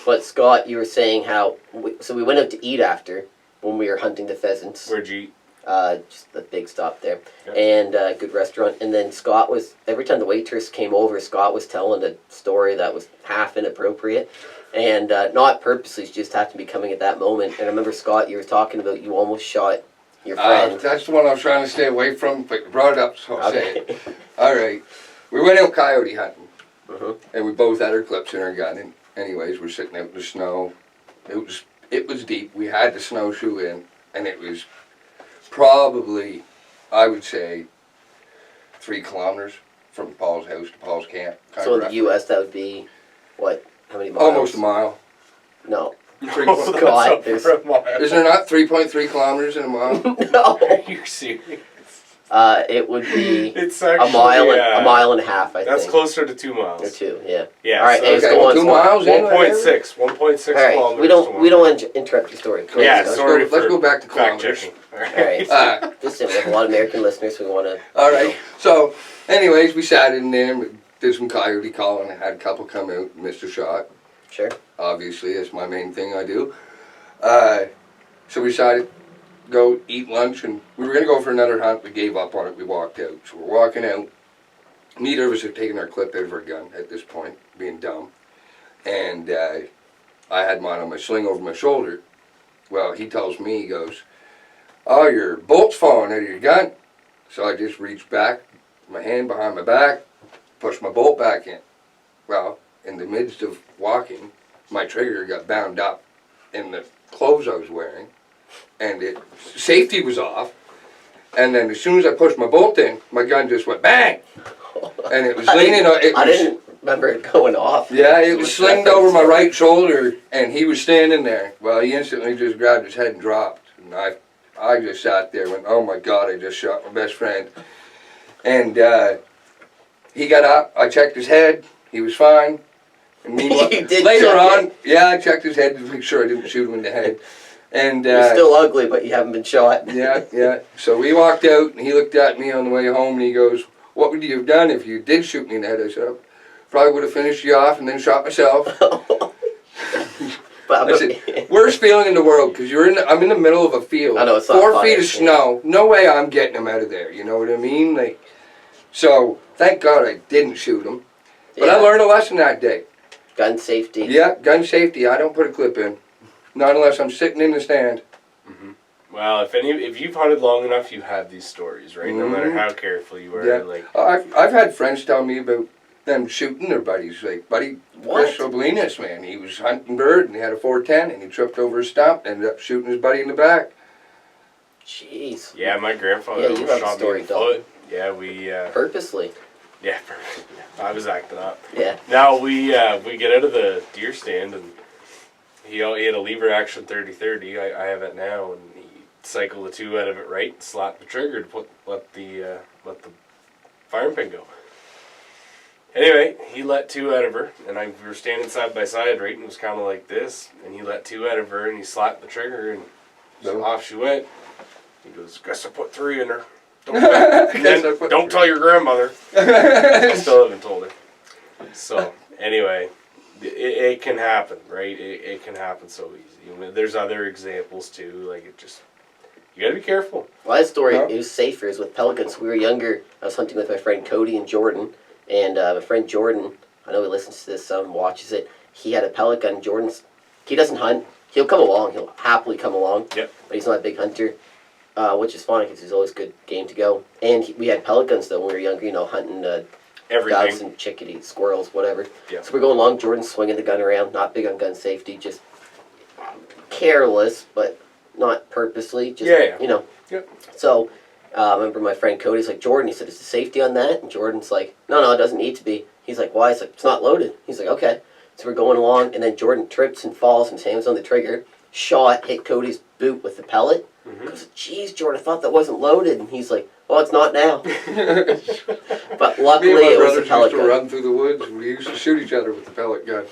But Scott, you were saying how we went out to eat after when we were hunting the pheasants. Where'd you eat? Just the big stop there, Yeah. and good restaurant. And then Scott was every time the waitress came over, Scott was telling a story that was half inappropriate, and not purposely, she just happened to be coming at that moment. And I remember Scott, you were talking about you almost shot your friend. That's the one I was trying to stay away from, but you brought it up, so I'll say it. Okay. All right. We went out coyote hunting, Mhm. and we both had our clips in our gun. And anyways, we're sitting out in the snow. It was deep. We had the snowshoe in, and it was probably, I would say, 3 kilometers from Paul's house to Paul's camp. kind So of in the roughly. U.S., that would be what? How many miles? Almost a mile. No. Oh, that's God, up there's- for a mile. Isn't there not 3.3 kilometers in a mile? No. You're serious? It would be It's a actually mile and a half. I That's think. closer to 2 Or miles. 2. Yeah. Yeah. All right, so hey, it's let's Okay, go on. 2 Scott. miles in? 1.6 All right, kilometers. we to don't 1 mile. want to interrupt your story. Go Yeah, ahead, Scott. sorry. let's go back to fact kilometers. checking. All right. Listen, we have a lot of American listeners. We want to. All right. So, anyways, we sat in there and we did some coyote calling. I had a couple come out, missed a shot. Sure. Obviously, that's my main thing I do. So we decided to go eat lunch, and we were going to go for another hunt. We gave up on it. We walked out. So we're walking out. Neither of us had taken our clip out of our gun at this point, being dumb. And I had mine on my sling over my shoulder. Well, he tells me, he goes, "Oh, your bolt's falling out of your gun." So I just reached back, my hand behind my back, pushed my bolt back in. Well, in the midst of walking, my trigger got bound up in the clothes I was wearing, and safety was off. And then as soon as I pushed my bolt in, my gun just went bang, and it was leaning. I didn't remember it going off. Yeah, it was slinged over my right shoulder, and he was standing there. Well, he instantly just grabbed his head and dropped, and I just sat there and went, "Oh my God, I just shot my best friend." And he got up. I checked his head. He was fine. And meanwhile, You did later check on, it? yeah, I checked his head to make sure I didn't shoot him in the head. And You're still ugly, but you haven't been shot. yeah. So we walked out, and he looked at me on the way home, and he goes, "What would you have done if you did shoot me in the head?" I said, "I probably would have finished you off and then shot myself." But I said, "Worst feeling in the world, because I'm in the middle of a field. I know, it's not 4 fun, feet of yeah. snow. No way I'm getting him out of there. You know what I mean? Like, so thank God I didn't shoot him. But I learned a lesson that day. Gun safety. Yeah, gun safety. I don't put a clip in, not unless I'm sitting in the stand. Well, if you've hunted long enough, you have these stories, right? No matter how careful you are. Yeah. Like, I've had friends tell me about them shooting their buddies. Like, buddy What? Chris Oblinas, man, he was hunting bird and he had a 410 and he tripped over a stump and ended up shooting his buddy in the back. Jeez. yeah, my grandfather Yeah, you almost have a shot me story, in the foot. Yeah, we. Purposely. Yeah, I was acting up. Yeah. Now we get out of the deer stand and he had a lever action 30-30. I have it now, and he cycled the 2 out of it right, and slapped the trigger to let the firing pin go. Anyway, he let 2 out of her, and we were standing side by side, right, and it was kind of like this, and he let 2 out of her, and he slapped the trigger, and so off she went. He goes, "Guess I put 3 in her. Don't tell your grandmother." I still haven't told her. So, anyway, it can happen, right? It can happen so easy. I mean, there's other examples, too, like you gotta be careful. My story No. is safer is with pelicans. We were younger. I was hunting with my friend Cody and Jordan. And my friend Jordan, I know he listens to this, watches it. He had a pelican. He doesn't hunt. He'll come along. He'll happily come along. Yep. But he's not a big hunter, which is fine because he's always good game to go. And we had pelicans, though, when we were younger, hunting doves Everything. and chickadees, squirrels, whatever. Yep. So we're going along. Jordan's swinging the gun around. Not big on gun safety. Just careless, but not purposely. Just, Yeah. Yep. So I remember my friend Cody's like, "Jordan," he said, "is the safety on that?" And Jordan's like, no, it doesn't need to be. He's like, "Why?" He's like, "It's not loaded." He's like, "Okay." So we're going along, and then Jordan trips and falls, and his hands on the trigger. Shot, hit Cody's boot with the pellet. He goes, "Geez, Jordan, I thought that wasn't loaded." And he's like, "Well, it's not now." But luckily, Me and my it was a brothers pellet used to gun. run through the woods and we used to shoot each other with the pellet gun.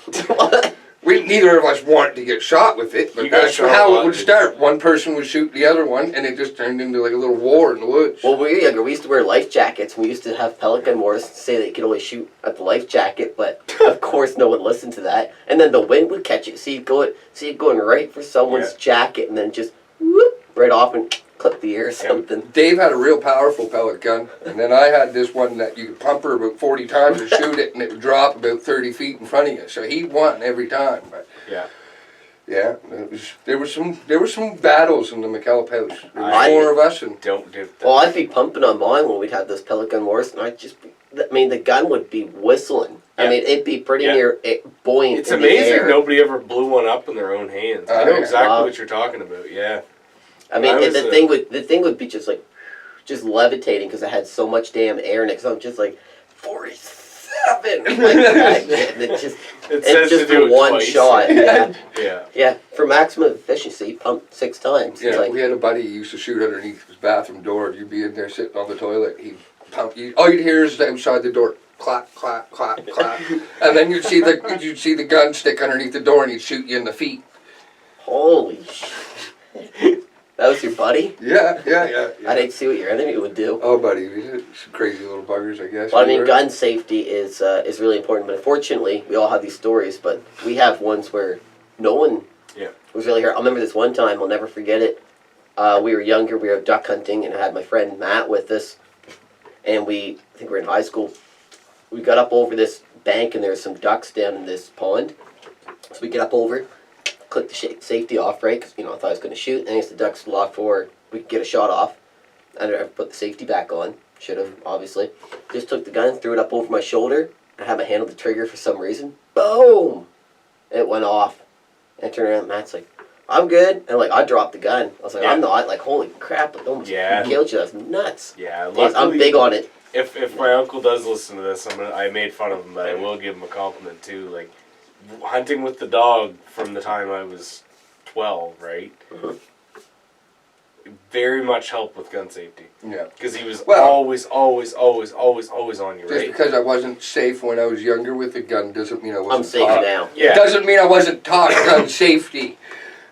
Neither of us wanted to get shot with it, but You got that's shot a how lot, it would didn't start. One person would shoot the other one, and it just turned into like a little war in the woods. Well, when we were younger, we used to wear life jackets. We used to have pellet gun wars to say that you could only shoot at the life jacket, but of course no one listened to that. And then the wind would catch it. See it going right for someone's jacket, and then just whoop, right off and clip the ear or something. Dave had a real powerful pellet gun, and then I had this one that you could pump her about 40 times to shoot it, and it would drop about 30 feet in front of you. So he won every time. But Yeah. there were some battles in the McKellop house. There was I- 4 of us, and Don't do that. Well, I'd be pumping on mine when we'd have those pellet gun wars, and the gun would be whistling. I mean, it'd be pretty near buoyant. It's in the amazing air. nobody ever blew one up in their own hands. I know yeah. exactly Wow. what you're talking about. Yeah. I mean, I was the thing would be just levitating because it had so much damn air in it. Because I'm just like 47 like that. And it just It says just to do it one twice. shot. Yeah, Yeah. yeah. For maximum efficiency, pump 6 times. yeah, It's like, we had a buddy who used to shoot underneath his bathroom door. You'd be in there sitting on the toilet. He'd pump you. All you'd hear is outside the door, clap, clap, clap, clap, and then you'd see the gun stick underneath the door, and he'd shoot you in the feet. holy shit. That was your buddy? Yeah. I'd hate to see what your enemy would do. Oh, buddy, some crazy little buggers, I guess. Well, I we mean, were. gun safety is really important, but unfortunately, we all have these stories, but we have ones where no one was really hurt. I remember this one time, I'll never forget it. We were younger, we were duck hunting, and I had my friend Matt with us, and I think we were in high school. We got up over this bank, and there were some ducks down in this pond. So we get up over, click the safety off, right? Because, I thought I was going to shoot, and as the ducks locked forward, we could get a shot off. I never put the safety back on. Should have, obviously. Just took the gun, threw it up over my shoulder. I had my hand on the trigger for some reason. Boom! It went off. And I turned around, and Matt's like, "I'm good." And I dropped the gun. I was like, "I'm not." Holy crap, it almost killed you. That's nuts. Yeah. I'm big on it. If my uncle does listen to this, I made fun of him, but I will give him a compliment too. Like hunting with the dog from the time I was 12, right? very much helped with gun safety. Yeah. Because he was Well, always on you, Just right? because I wasn't safe when I was younger with a gun doesn't mean I wasn't I'm safe taught. now. Yeah. It doesn't mean I wasn't taught gun safety.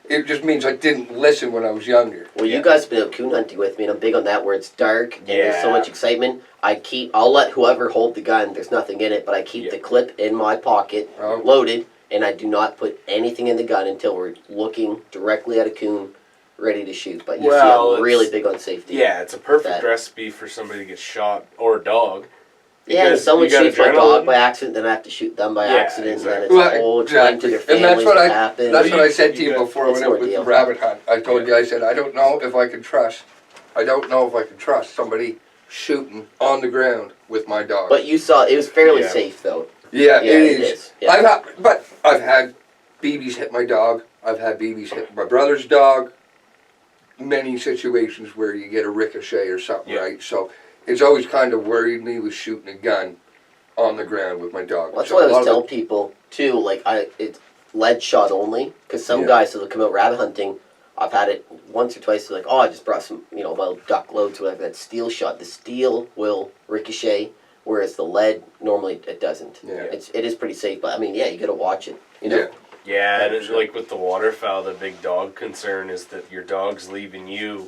It just means I didn't listen when I was younger. Well, you guys have been out coon hunting with me, and I'm big on that where it's dark and there's so Yeah. much excitement. I'll let whoever hold the gun, there's nothing in it, but I keep Yeah. the clip in my pocket, Oh. loaded, and I do not put anything in the gun until we're looking directly at a coon, ready to shoot. But you see, I'm really big on safety. Yeah, it's a perfect That. recipe for somebody to get shot, or a dog. Yeah, and if Because someone you got shoots my adrenaline. dog by accident, then I have to shoot them by Yeah, accident, exactly. and then it's a whole explain to their families And that's what what happened. That's what I said to You you got- before I it's went an out with the ordeal. rabbit hunt. I told Yeah. you, I said, I don't know if I can trust. I don't know if I can trust somebody shooting on the ground with my dog. But you saw, it was fairly Yeah. safe, though. yeah, Yeah, it it is. is. Yeah. I've had BBs hit my dog. I've had BBs hit my brother's dog. Many situations where you get a ricochet or something, Yeah. right? So it's always kind of worried me with shooting a gun on the ground with my dog. Well, that's So why I a lot was of telling people too. Like it's lead shot only, because some Yeah. guys that'll come out rabbit hunting. I've had it once or twice. They're like, oh, I just brought some, well, duck loads, whatever. That steel shot. The steel will ricochet, whereas the lead normally it doesn't. Yeah. It is pretty safe, but I mean, yeah, you got to watch it. You know. Yeah. Yeah, and it's 100%. like with the waterfowl, the big dog concern is that your dog's leaving you,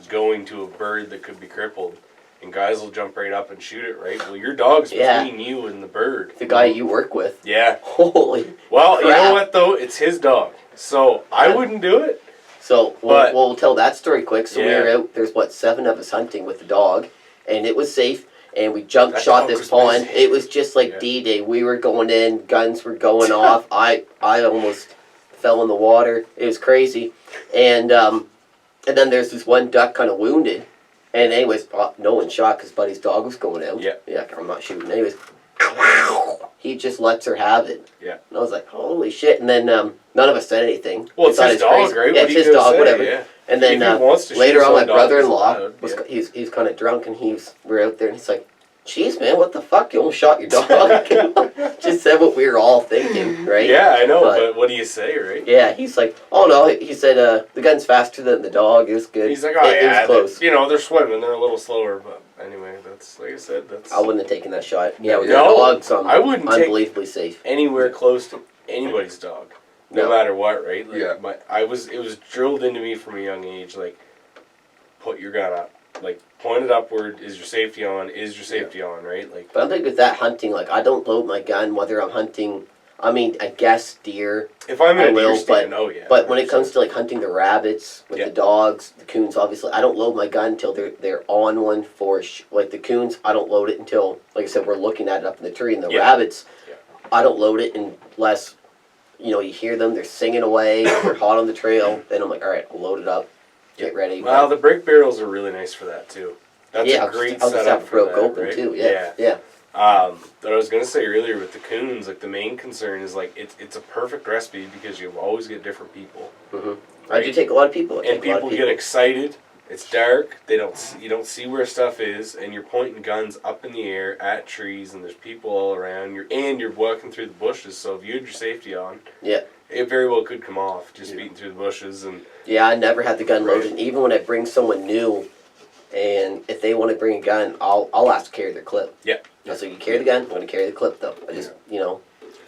going to a bird that could be crippled, and guys will jump right up and shoot it, right? Well, your dog's Yeah. between you and the bird. The guy you work with. Yeah. Holy. Well, you Crap. know what though? It's his dog, so I wouldn't do it. So But- we'll tell that story quick. So we Yeah. were out. There's 7 of us hunting with the dog, and it was safe. And we jumped, That shot dog this was pond. busy. It was just like Yeah. D-Day. We were going in, guns were going off. I almost fell in the water. It was crazy. And then there's this one duck kind of wounded. And anyways, no one shot because Buddy's dog was going out. Yeah. Yeah, I'm not shooting. Anyways, he just lets her have it. Yeah. And I was like, holy shit. And then none of us said anything. Well, We it's thought his it was dog, crazy. right? Yeah, What it's are you his gonna dog, say? whatever. Yeah. And then If he wants to shoot later his on, own my dog, brother-in-law he's allowed, he's kind of drunk, and we're out there, and he's like, "Jeez, man, what the fuck? You almost shot your dog." Just said what we were all thinking, right? Yeah, I know, But- but what do you say, right? Yeah, he's like, "Oh no," he said, "The gun's faster than the dog. It was good." He's like, oh it yeah, was close. you know, they're swimming, they're a little slower, but anyway, that's like I said, that's I wouldn't have taken that shot. Yeah, with No, the dogs, I wouldn't take- unbelievably safe. anywhere close to anybody's dog, no No. matter what, right? Like Yeah. it was drilled into me from a young age, like put your gun up, like point it upward. Is your safety on? Is your safety on? Right? Like But I'm big with that hunting. Like, I don't load my gun whether I'm hunting. I mean, I guess deer. if I'm I in a deer will, stand, oh yeah. But when it comes to like hunting the rabbits with Yeah. the dogs, the coons, obviously, I don't load my gun until they're on one for like the coons. I don't load it until, like I said, we're looking at it up in the tree. And the Yeah. rabbits, Yeah. I don't load it unless you hear them. They're singing away. They're hot on the trail. Then I'm like, all right, I'll load it up. Get ready. well, the brick barrels are really nice for that too. That's yeah, a great I'll just setup have it for broke that, open right? too. Yeah. What I was gonna say earlier with the coons, like the main concern is like it's a perfect recipe because you always get different people. Mm-hmm. I Right? do take a lot of people. I And take a lot of people get excited. It's dark. You don't see where stuff is, and you're pointing guns up in the air at trees, and there's people all around. You're walking through the bushes. So if you had your safety on, Yeah. it very well could come off just beating through the bushes. And Yeah, I never had the gun Right. loaded. Even when I bring someone new, and if they want to bring a gun, I'll ask to carry their clip. Yeah. So you carry the gun. I'm going to carry the clip though. I just keep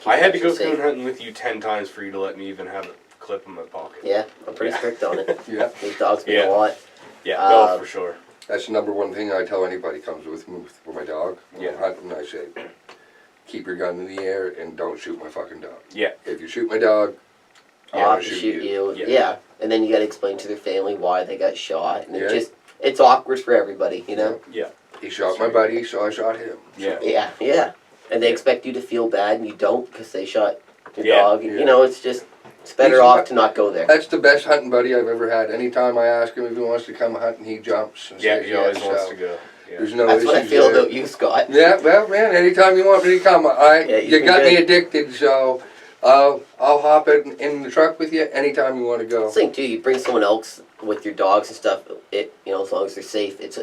I had to it go safe. coon hunting with you 10 times for you to let me even have a clip in my pocket. Yeah, I'm pretty Yeah. strict on it. Yeah. These dogs mean Yeah. a lot. Yeah, no, Uh, for sure. That's the number one thing I tell anybody comes with me with my dog. When I'm Yeah. hunting, I say, keep your gun in the air and don't shoot my fucking dog. Yeah. If you shoot my dog, I'm I'll gonna have to shoot you. Yeah. Yeah. And then you got to explain to their family why they got shot, and Yeah. it's awkward for everybody, Yeah. He shot my buddy, so I shot him. Yeah. Yeah. And they expect you to feel bad, and you don't because they shot your Yeah. dog. Yeah. It's better He's off not- to not go there. That's the best hunting buddy I've ever had. Anytime I ask him if he wants to come hunting, he jumps and Yeah, says he always yes. wants So to go. Yeah. there's no That's issues what I feel there. about you, Scott. Yeah, well, man, anytime you want me to come, Yeah, you you've got been me good. addicted, so I'll hop in the truck with you anytime you want to go. That's the thing too. You bring someone else with your dogs and stuff. As long as they're safe. It's.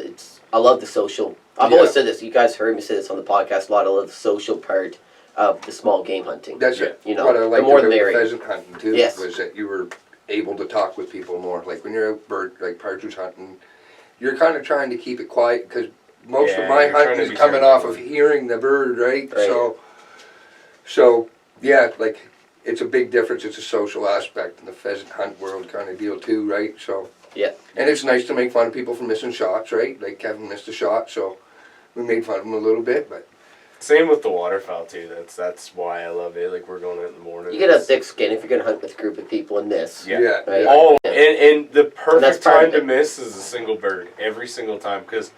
I love the social. I've Yeah. always said this. You guys heard me say this on the podcast a lot. I love the social part of the small game hunting. That's Yeah. it. You know, What I the liked more about the merrier. pheasant hunting too Yes. was that you were able to talk with people more. Like when you're out partridge hunting, you're kind of trying to keep it quiet because most of my you're trying hunting to is be coming careful. off of hearing the bird, right? So yeah, like it's a big difference. It's a social aspect in the pheasant hunt world kind of deal too, right? So Yeah. and it's nice to make fun of people for missing shots, right? Like Kevin missed a shot, so we made fun of him a little bit, but Same with the waterfowl too. That's why I love it. Like we're going out in the morning. You get a thick skin if you're gonna hunt with a group of people and miss. Yeah. yeah. Right. Oh, Yeah. and the that's perfect part time of to it. miss is a single bird every single time because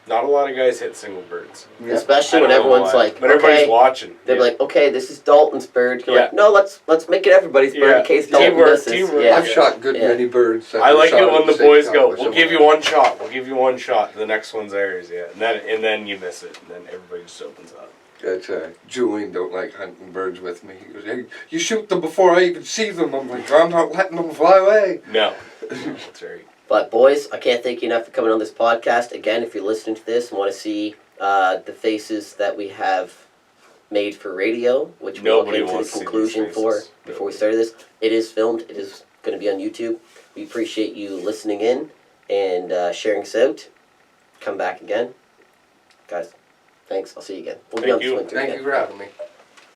not a lot of guys hit single birds. Yeah. Especially I when don't know everyone's why, like, but everybody's okay, watching. they're Yeah. like, okay, this is Dalton's bird. You're Yeah. like, no, let's make it everybody's bird Yeah. in case Dalton Teamwork, misses. teamwork. Yeah. I've shot good Yeah. many birds. that I were like shot it at when the same boys time go, by "We'll someone give you else. one shot. We'll give you one shot. The next one's ours." Yeah, and then you miss it, and then everybody just opens up. That's Julian don't like hunting birds with me. He goes, "Hey, you shoot them before I even see them." I'm like, "I'm not letting them fly away." No, that's right. But boys, I can't thank you enough for coming on this podcast. Again, if you're listening to this and want to see the faces that we have made for radio, which we'll Nobody get into wants the to see conclusion these for faces. before we started this. It is filmed. It is going to be on YouTube. We appreciate you listening in and sharing us out. Come back again. Guys, thanks. I'll see you again. We'll be Thank on this you. winter Thank again. you for having me.